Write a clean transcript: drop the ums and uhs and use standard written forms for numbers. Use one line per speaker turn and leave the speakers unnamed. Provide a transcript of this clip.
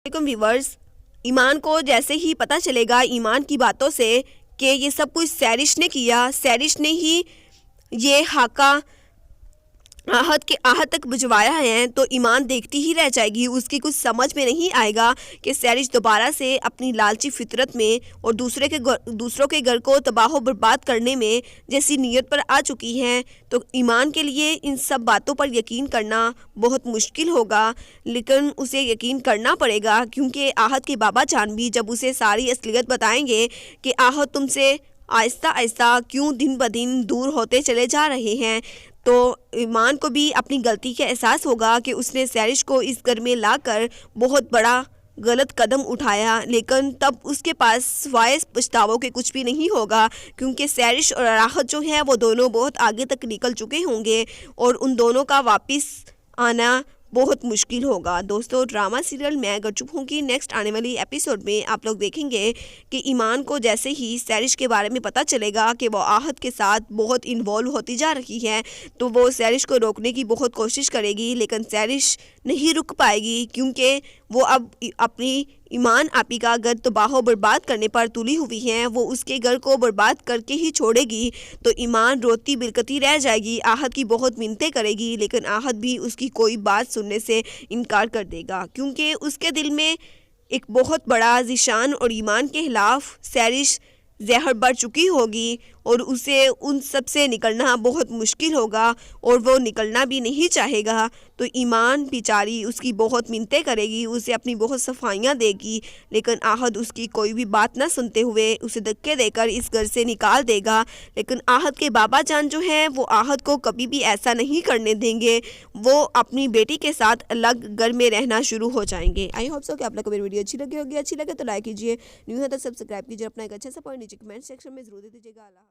वालेकुम व्यूवर्स। ईमान को जैसे ही पता चलेगा ईमान की बातों से कि ये सब कुछ सैरिश ने किया, सैरिश ने ही ये हाका आहत तक भिजवाया है, तो ईमान देखती ही रह जाएगी। उसकी कुछ समझ में नहीं आएगा कि सैरिश दोबारा से अपनी लालची फितरत में और दूसरों के घर को तबाह बर्बाद करने में जैसी नीयत पर आ चुकी हैं। तो ईमान के लिए इन सब बातों पर यकीन करना बहुत मुश्किल होगा, लेकिन उसे यकीन करना पड़ेगा, क्योंकि आहत के बाबा जान भी जब उसे सारी असलियत बताएंगे कि आहत तुमसे आहिस्ता आहिस्ता क्यों दिन ब दिन दूर होते चले जा रहे हैं, तो ईमान को भी अपनी गलती का एहसास होगा कि उसने सैरिश को इस घर में लाकर बहुत बड़ा गलत कदम उठाया। लेकिन तब उसके पास सिवाय पछतावों के कुछ भी नहीं होगा, क्योंकि सैरिश और राहत जो है वो दोनों बहुत आगे तक निकल चुके होंगे और उन दोनों का वापस आना बहुत मुश्किल होगा। दोस्तों, ड्रामा सीरियल मैं अगर चुप होंगी नेक्स्ट आने वाली एपिसोड में आप लोग देखेंगे कि ईमान को जैसे ही सैरिश के बारे में पता चलेगा कि वो आहत के साथ बहुत इन्वॉल्व होती जा रही है, तो वो सैरिश को रोकने की बहुत कोशिश करेगी, लेकिन सैरिश नहीं रुक पाएगी, क्योंकि वो अब अपनी ईमान आपी का घर तबाह बर्बाद करने पर तुली हुई हैं। वो उसके घर को बर्बाद करके ही छोड़ेगी। तो ईमान रोती बिलकती रह जाएगी, आहत की बहुत मिन्नतें करेगी, लेकिन आहत भी उसकी कोई बात सुनने से इनकार कर देगा, क्योंकि उसके दिल में एक बहुत बड़ा ज़िशान और ईमान के खिलाफ सैरिश जहर बढ़ चुकी होगी और उसे उन सब से निकलना बहुत मुश्किल होगा और वो निकलना भी नहीं चाहेगा। तो ईमान बेचारी उसकी बहुत मिन्नतें करेगी, उसे अपनी बहुत सफाइयाँ देगी, लेकिन आहत उसकी कोई भी बात ना सुनते हुए उसे धक्के देकर इस घर से निकाल देगा। लेकिन आहत के बाबा जान जो हैं वो आहत को कभी भी ऐसा नहीं करने देंगे। वो अपनी बेटी के साथ अलग घर में रहना शुरू हो जाएंगे। आई होप सो कि आप लोग को मेरी वीडियो अच्छी लगी होगी। अच्छी लगे तो लाइक कीजिए, न्यू है तो सब्सक्राइब कीजिए। अपना एक अच्छा सा पॉइंट नीचे कमेंट सेक्शन में जरूर दे दीजिएगा।